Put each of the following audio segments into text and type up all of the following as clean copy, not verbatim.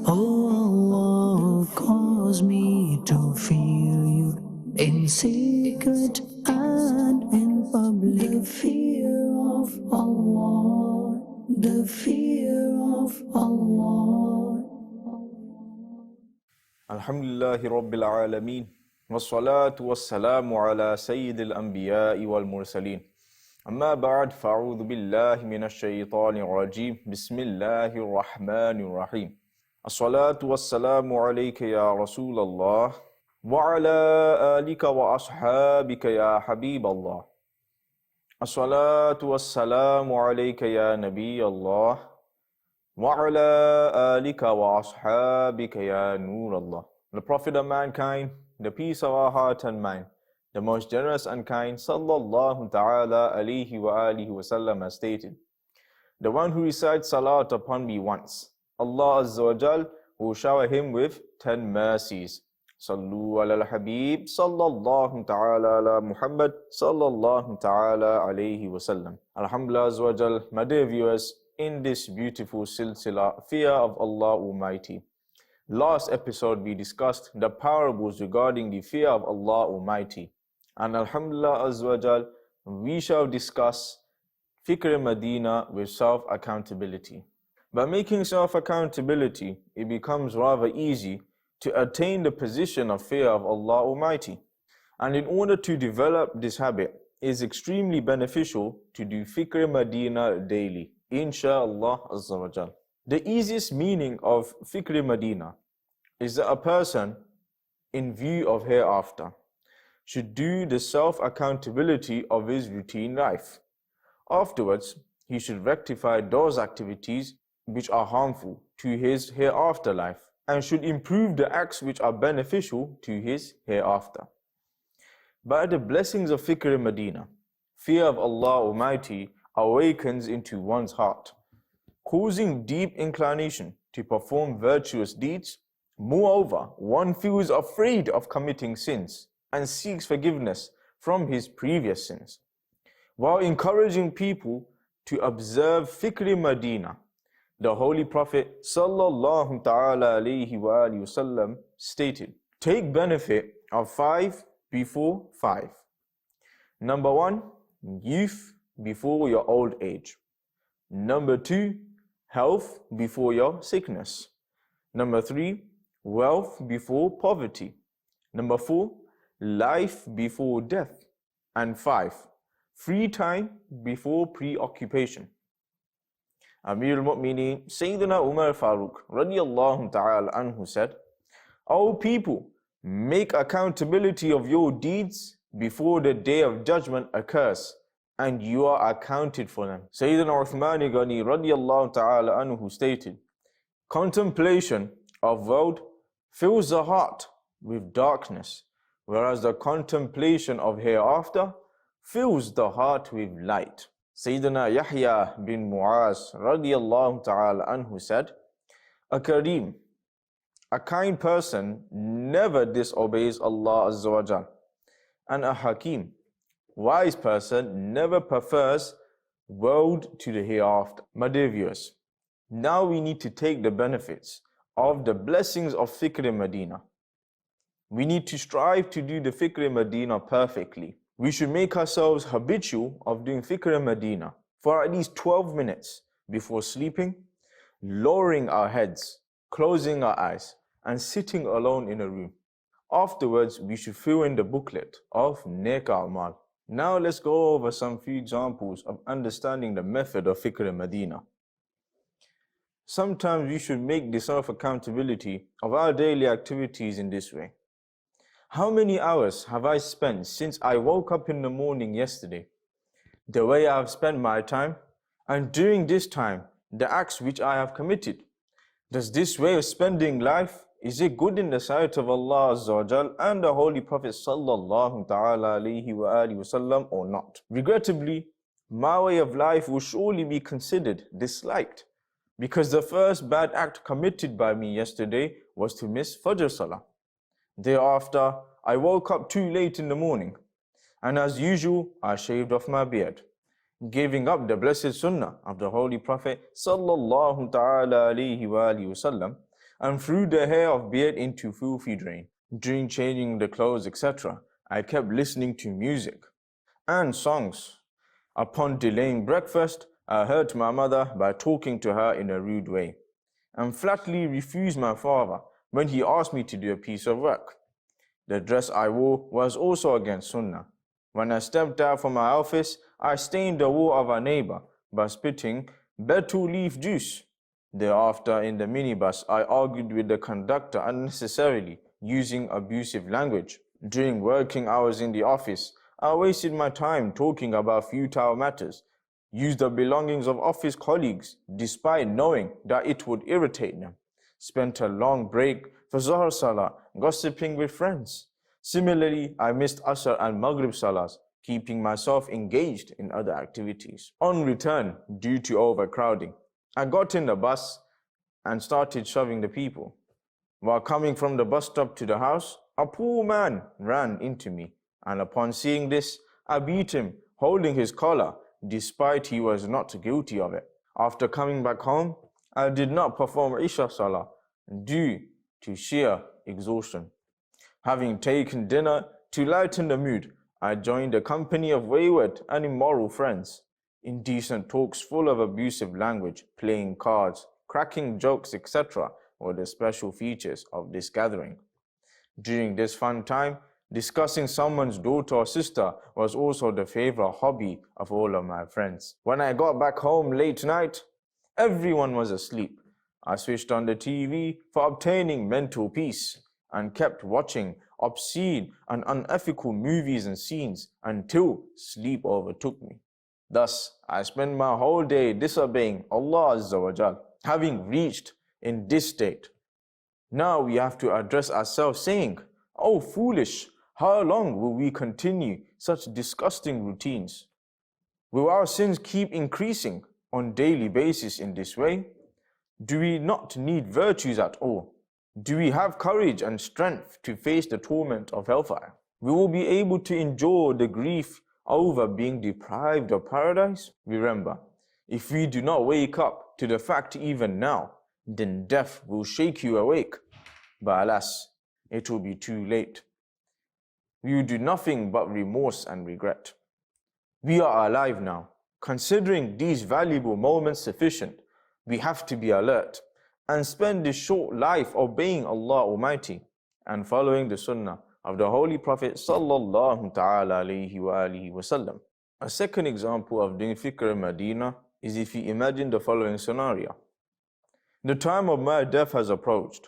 Allah, cause me to fear you in secret and in public. The fear of Allah, the fear of Allah. Alhamdulillahi Rabbil Alameen. Wassalatu wassalamu ala Sayyidil Anbiya'i wal Mursaleen. Amma ba'd, fa'udhu billahi minash shaytanir rajeem. Bismillahir Rahmanir Rahim. As-salatu wassalamu alayka ya Rasulallah. Wa ala alika wa ashabika ya Habiballah. As-salatu wassalamu alayka ya Nabi Allah. وَعَلَىٰ آلِكَ وَأَصْحَابِكَ يَا نُورَ اللَّهِ. The Prophet of mankind, the peace of our heart and mind, the most generous and kind, sallallahu ta'ala alayhi wa alihi wa sallam, has stated, the one who recites salat upon me once, Allah Azza wa Jal will shower him with 10 mercies. Sallu ala al-Habib, sallallahu ta'ala ala Muhammad, sallallahu ta'ala alayhi wa sallam. Alhamdulillah Azza wa Jal, my dear viewers, in this beautiful silsila, Fear of Allah Almighty. Last episode we discussed the parables regarding the fear of Allah Almighty. And Alhamdulillah Azza wa Jal, we shall discuss Fikr Medina with self-accountability. By making self-accountability, it becomes rather easy to attain the position of fear of Allah Almighty. And in order to develop this habit, it is extremely beneficial to do Fikr Medina daily. Insha'Allah Azza wa Jal. The easiest meaning of Fikr Medina is that a person, in view of hereafter, should do the self-accountability of his routine life. Afterwards, he should rectify those activities which are harmful to his hereafter life and should improve the acts which are beneficial to his hereafter. By the blessings of Fikr Medina, fear of Allah Almighty awakens into one's heart, causing deep inclination to perform virtuous deeds. Moreover, one feels afraid of committing sins and seeks forgiveness from his previous sins. While encouraging people to observe Fikr Medina, the Holy Prophet sallallahu ta'ala alayhi wa sallam stated, take benefit of 5 before 5. Number 1, youth before your old age. Number 2, health before your sickness. Number 3, wealth before poverty. Number 4, life before death. And 5, free time before preoccupation. Amir al-Mu'mineen Sayyidina Umar Farooq radiyallahu ta'ala anhu said, O people, make accountability of your deeds before the day of judgment occurs, and you are accounted for them. Sayyidina Uthman Ghani radiyallahu ta'ala anhu stated, contemplation of world fills the heart with darkness, whereas the contemplation of hereafter fills the heart with light. Sayyidina Yahya bin Mu'az radiyallahu ta'ala anhu said, a Kareem, a kind person, never disobeys Allah Azza wa Jal, and a Hakim, wise person, never prefers world to the hereafter. My dear viewers, now we need to take the benefits of the blessings of Fikr Medina. We need to strive to do the Fikr Medina perfectly. We should make ourselves habitual of doing Fikr Medina for at least 12 minutes before sleeping, lowering our heads, closing our eyes, and sitting alone in a room. Afterwards, we should fill in the booklet of Nek A'mal. Now let's go over some few examples of understanding the method of Fikr Medina. Sometimes we should make the self-accountability of our daily activities in this way. How many hours have I spent since I woke up in the morning yesterday? The way I have spent my time, and during this time, the acts which I have committed. Does this way of spending life, is it good in the sight of Allah Azza wa Jal and the Holy Prophet sallallahu ta'ala alayhi wa alihi wa sallam or not? Regrettably, my way of life will surely be considered disliked, because the first bad act committed by me yesterday was to miss Fajr Salah. Thereafter, I woke up too late in the morning, and as usual, I shaved off my beard, giving up the blessed Sunnah of the Holy Prophet sallallahu ta'ala alayhi wa alihi wa sallam. and threw the hair of beard into filthy drain. During changing the clothes, etc., I kept listening to music and songs. Upon delaying breakfast, I hurt my mother by talking to her in a rude way, and flatly refused my father when he asked me to do a piece of work. The dress I wore was also against Sunnah. When I stepped out from my office, I stained the wall of our neighbor by spitting betel leaf juice. Thereafter, in the minibus, I argued with the conductor unnecessarily, using abusive language. During working hours in the office, I wasted my time talking about futile matters, used the belongings of office colleagues despite knowing that it would irritate them, spent a long break for Zohar Salah gossiping with friends. Similarly, I missed Asr and Maghrib Salahs, keeping myself engaged in other activities. On return, due to overcrowding, I got in the bus and started shoving the people. While coming from the bus stop to the house, a poor man ran into me, and upon seeing this, I beat him, holding his collar, despite he was not guilty of it. After coming back home, I did not perform Isha Salah due to sheer exhaustion. Having taken dinner to lighten the mood, I joined a company of wayward and immoral friends. Indecent talks full of abusive language, playing cards, cracking jokes, etc. were the special features of this gathering. During this fun time, discussing someone's daughter or sister was also the favorite hobby of all of my friends. When I got back home late night, everyone was asleep. I switched on the TV for obtaining mental peace and kept watching obscene and unethical movies and scenes until sleep overtook me. Thus, I spent my whole day disobeying Allah Azza wa Jal. Having reached in this state, now we have to address ourselves saying, "Oh foolish, how long will we continue such disgusting routines? Will our sins keep increasing on daily basis in this way? Do we not need virtues at all? Do we have courage and strength to face the torment of hellfire? We will be able to endure the grief over being deprived of paradise? Remember, if we do not wake up to the fact even now, then death will shake you awake. But alas, it will be too late. We will do nothing but remorse and regret. We are alive now. Considering these valuable moments sufficient, we have to be alert and spend this short life obeying Allah Almighty and following the Sunnah of the Holy Prophet sallallahu ta'ala alayhi wa alihi wasallam. A second example of doing fikr in Medina is if you imagine the following scenario. The time of my death has approached,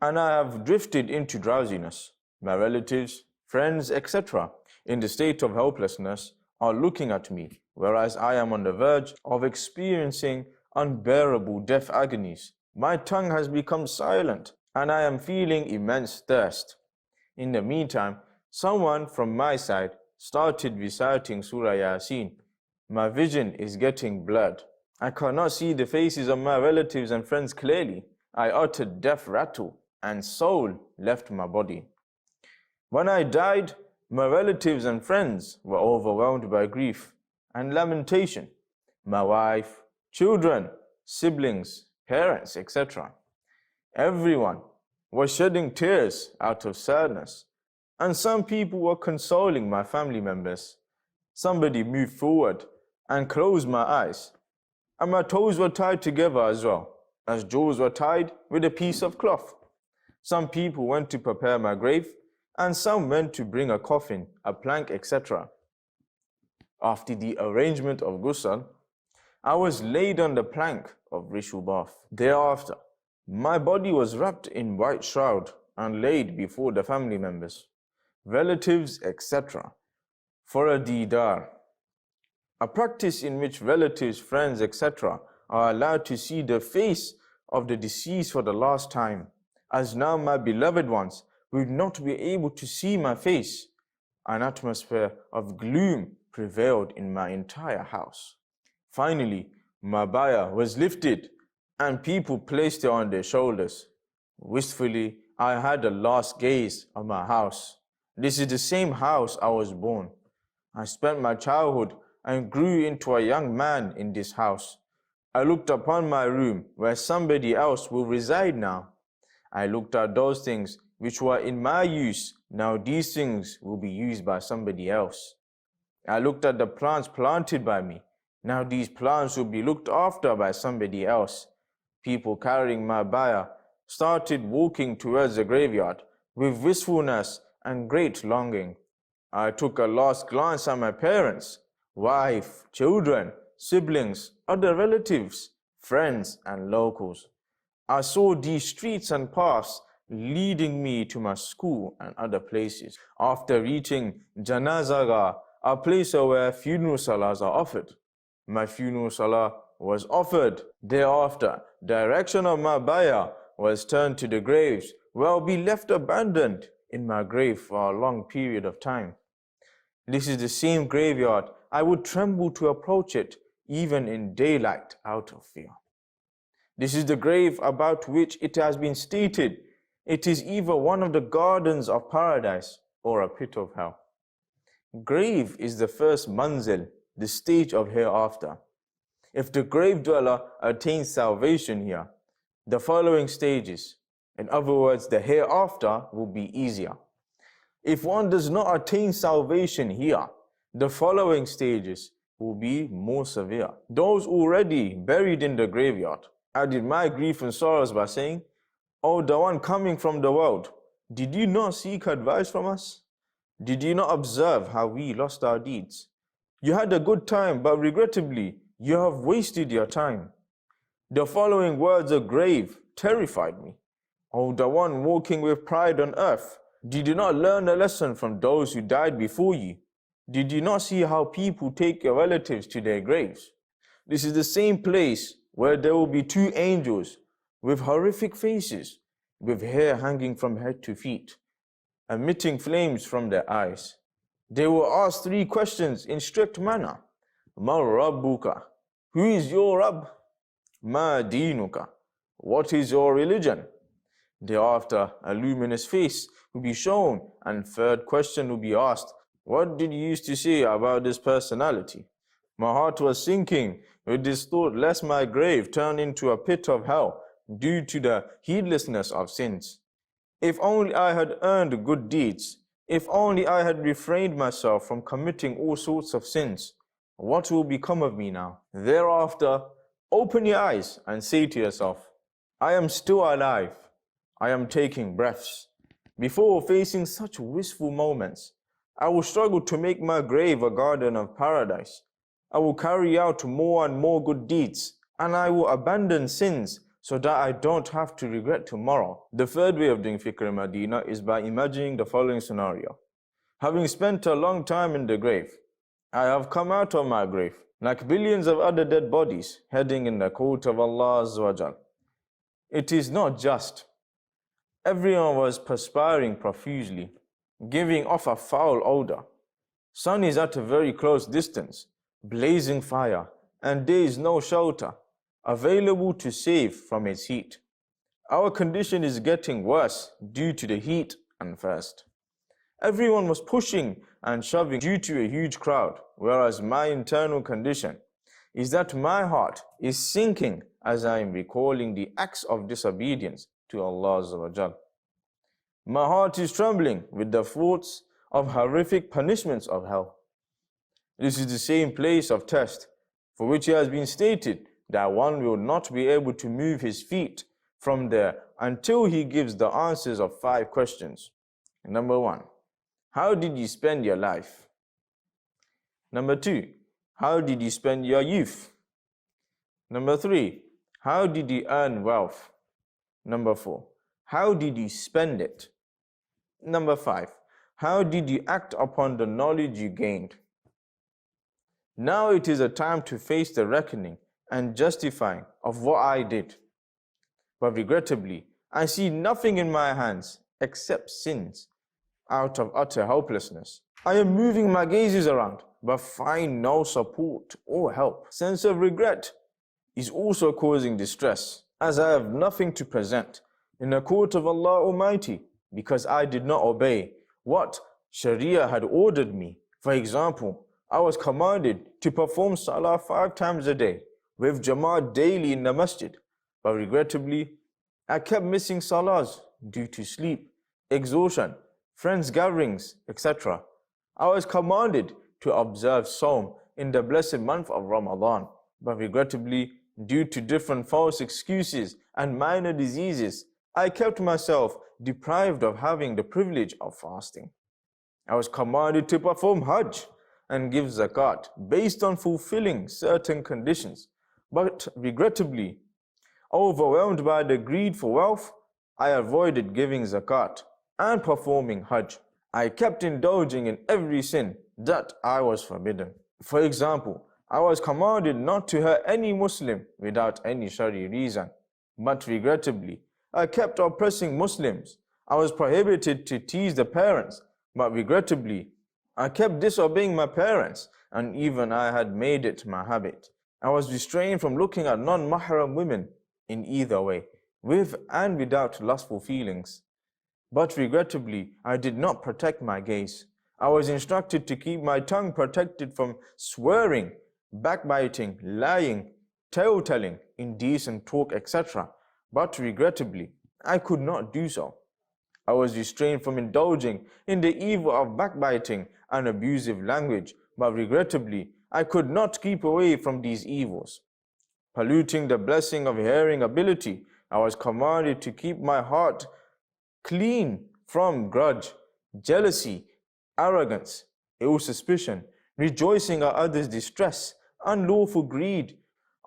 and I have drifted into drowsiness. My relatives, friends, etc., in the state of helplessness, are looking at me, whereas I am on the verge of experiencing unbearable death agonies. My tongue has become silent, and I am feeling immense thirst. In the meantime, someone from my side started reciting Surah Yasin. My vision is getting blurred. I cannot see the faces of my relatives and friends clearly. I uttered death rattle, and soul left my body. When I died, my relatives and friends were overwhelmed by grief and lamentation. My wife, children, siblings, parents, etc. Everyone was shedding tears out of sadness, and some people were consoling my family members. Somebody moved forward and closed my eyes, and my toes were tied together as well, as jaws were tied with a piece of cloth. Some people went to prepare my grave, and some went to bring a coffin, a plank, etc. After the arrangement of ghusl, I was laid on the plank of ritual bath. Thereafter, my body was wrapped in white shroud and laid before the family members, relatives, etc. for a didar, a practice in which relatives, friends, etc. are allowed to see the face of the deceased for the last time, as now my beloved ones will not be able to see my face. An atmosphere of gloom prevailed in my entire house. Finally, my baya was lifted and people placed it on their shoulders. Wistfully, I had a last gaze of my house. This is the same house I was born. I spent my childhood and grew into a young man in this house. I looked upon my room where somebody else will reside now. I looked at those things which were in my use. Now these things will be used by somebody else. I looked at the plants planted by me. Now these plants will be looked after by somebody else. People carrying my bier started walking towards the graveyard with wistfulness and great longing. I took a last glance at my parents, wife, children, siblings, other relatives, friends, and locals. I saw these streets and paths leading me to my school and other places. After reaching Janazaga, a place where funeral salahs are offered, my funeral salah was offered. Thereafter, direction of my bier was turned to the graves, where I'll be left abandoned in my grave for a long period of time. This is the same graveyard. I would tremble to approach it, even in daylight, out of fear. This is the grave about which it has been stated, it is either one of the gardens of paradise or a pit of hell. Grave is the first manzil, the stage of hereafter. If the grave dweller attains salvation here, the following stages, in other words, the hereafter, will be easier. If one does not attain salvation here, the following stages will be more severe. Those already buried in the graveyard added my grief and sorrows by saying, "O the one coming from the world, did you not seek advice from us? Did you not observe how we lost our deeds? You had a good time, but regrettably, you have wasted your time." The following words of grave terrified me. "O the one walking with pride on earth, did you not learn a lesson from those who died before you? Did you not see how people take your relatives to their graves? This is the same place where there will be two angels with horrific faces, with hair hanging from head to feet, emitting flames from their eyes. They will ask three questions in strict manner. Ma Rabbuka, who is your Rabb? Ma Dinuka, what is your religion? Thereafter, a luminous face will be shown, and third question will be asked, what did you used to say about this personality? My heart was sinking with this thought, lest my grave turn into a pit of hell due to the heedlessness of sins. If only I had earned good deeds, if only I had refrained myself from committing all sorts of sins, what will become of me now? Thereafter, open your eyes and say to yourself, I am still alive. I am taking breaths. Before facing such wistful moments, I will struggle to make my grave a garden of paradise. I will carry out more and more good deeds, and I will abandon sins so that I don't have to regret tomorrow. The third way of doing fikr Medina is by imagining the following scenario. Having spent a long time in the grave, I have come out of my grave, like billions of other dead bodies, heading in the court of Allah Azza wa Jal. It is not just. Everyone was perspiring profusely, giving off a foul odor. Sun is at a very close distance, blazing fire, and there is no shelter available to save from its heat. Our condition is getting worse due to the heat and thirst. Everyone was pushing and shoving due to a huge crowd, whereas my internal condition is that my heart is sinking as I am recalling the acts of disobedience to Allah Azza wa Jal. My heart is trembling with the thoughts of horrific punishments of hell. This is the same place of test for which it has been stated that one will not be able to move his feet from there until he gives the answers of 5 questions. Number 1, how did you spend your life? Number 2, how did you spend your youth? Number 3, how did you earn wealth? Number 4, how did you spend it? Number 5, how did you act upon the knowledge you gained? Now it is a time to face the reckoning and justifying of what I did. But regrettably, I see nothing in my hands except sins. Out of utter helplessness, I am moving my gazes around, but find no support or help. Sense of regret is also causing distress, as I have nothing to present in the court of Allah Almighty, because I did not obey what Sharia had ordered me. For example, I was commanded to perform Salah 5 times a day with Jama'at daily in the masjid, but regrettably, I kept missing salahs due to sleep, exhaustion, friends' gatherings, etc. I was commanded to observe Sawm in the blessed month of Ramadan, but regrettably, due to different false excuses and minor diseases, I kept myself deprived of having the privilege of fasting. I was commanded to perform Hajj and give zakat based on fulfilling certain conditions, but regrettably, overwhelmed by the greed for wealth, I avoided giving zakat and performing Hajj. I kept indulging in every sin that I was forbidden. For example, I was commanded not to hurt any Muslim without any Shari reason, but regrettably, I kept oppressing Muslims. I was prohibited to tease the parents, but regrettably, I kept disobeying my parents, and even I had made it my habit. I was restrained from looking at non-mahram women in either way, with and without lustful feelings. But regrettably, I did not protect my gaze. I was instructed to keep my tongue protected from swearing, backbiting, lying, tale-telling, indecent talk, etc. But regrettably, I could not do so. I was restrained from indulging in the evil of backbiting and abusive language, but regrettably, I could not keep away from these evils. Polluting the blessing of hearing ability, I was commanded to keep my heart clean from grudge, jealousy, arrogance, ill suspicion, rejoicing at others' distress, unlawful greed.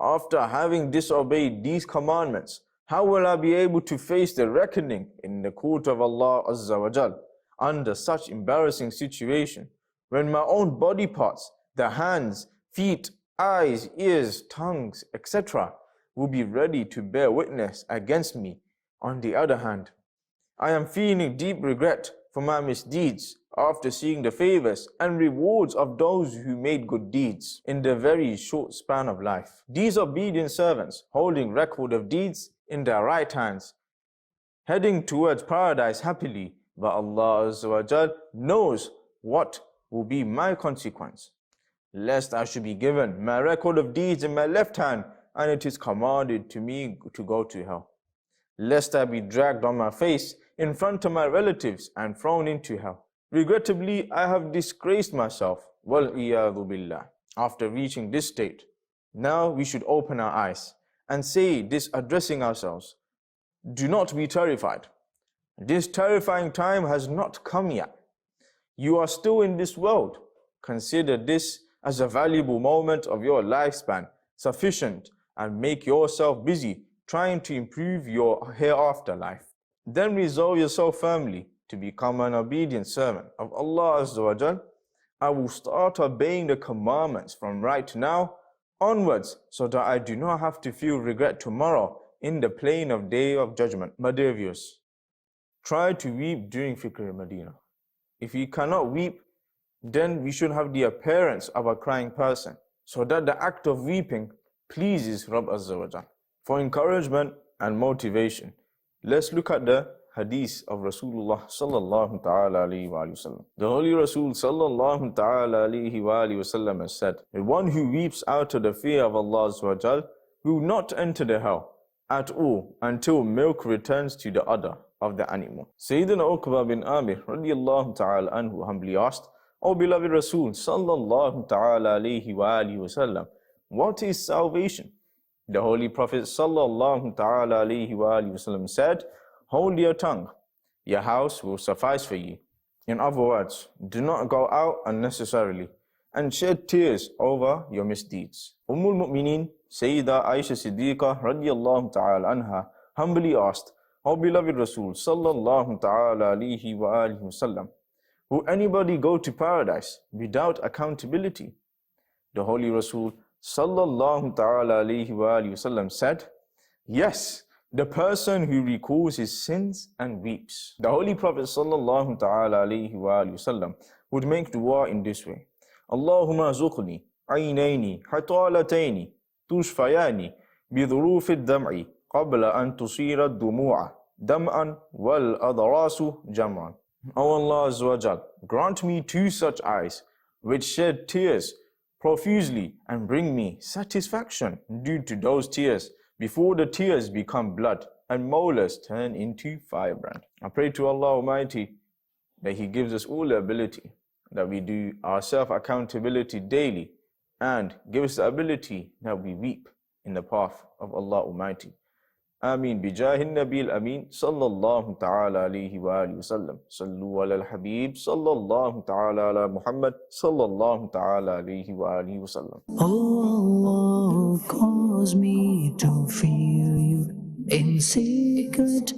After having disobeyed these commandments, how will I be able to face the reckoning in the court of Allah Azza wa Jal under such embarrassing situation, when my own body parts, the hands, feet, eyes, ears, tongues, etc., will be ready to bear witness against me? On the other hand, I am feeling deep regret for my misdeeds after seeing the favors and rewards of those who made good deeds in the very short span of life. These obedient servants, holding record of deeds in their right hands, heading towards paradise happily, but Allah Azza wa Jal knows what will be my consequence. Lest I should be given my record of deeds in my left hand, and it is commanded to me to go to hell. Lest I be dragged on my face in front of my relatives and thrown into hell. Regrettably, I have disgraced myself, wal-iyadhu billah, after reaching this state. Now we should open our eyes and say this, addressing ourselves: do not be terrified. This terrifying time has not come yet. You are still in this world. Consider this as a valuable moment of your lifespan, sufficient, and make yourself busy trying to improve your hereafter life. Then resolve yourself firmly to become an obedient servant of Allah Azza wa Jal. I will start obeying the commandments from right now onwards, so that I do not have to feel regret tomorrow in the plain of Day of Judgment. My dear viewers, try to weep during Fikr Medina. If you cannot weep, then we should have the appearance of a crying person, so that the act of weeping pleases Rabb Azza wa Jal. For encouragement and motivation, let's look at the hadith of Rasulullah sallallahu ta'ala alayhi wa sallam. The Holy Rasul sallallahu ta'ala alayhi wa sallam has said, the one who weeps out of the fear of Allah Azza wa Jal will not enter the hell at all until milk returns to the udder of the animal. Sayyidina Uqba bin Amir radiyallahu ta'ala anhu humbly asked, O beloved Rasul sallallahu ta'ala alayhi wa sallam, what is salvation? The Holy Prophet sallallahu ta'ala alayhi wa sallam said, hold your tongue, your house will suffice for you. In other words, do not go out unnecessarily and shed tears over your misdeeds. Mu'mineen Sayyida Aisha Siddiqa radiyallahu ta'ala anha humbly asked, O beloved Rasul sallallahu ta'ala alayhi wa sallam, will anybody go to paradise without accountability? The Holy Rasul sallallahu ta'ala alayhi wa sallam said, yes, the person who recalls his sins and weeps. The Holy Prophet sallallahu ta'ala alayhi wa sallam would make dua in this way: Allahumma zuqni aynayni hatalatayni tushfayani bidhurufi ad-dam'i qabla an tusira ad-dumu'a dam'an wal adrasu jam'an. O Allah Azza wa Jal, grant me two such eyes which shed tears profusely, and bring me satisfaction due to those tears before the tears become blood, and molars turn into firebrand. I pray to Allah Almighty that He gives us all the ability, that we do our self-accountability daily, and give us the ability that we weep in the path of Allah Almighty. Ameen. Bijahin Nabil Ameen. Sallallahu ta'ala alayhi wa alihi wa sallam. Sallu ala al-Habib. Sallallahu ta'ala ala Muhammad. Sallallahu ta'ala alayhi wa alihi wa sallam. Oh Allah, cause me to feel you in secret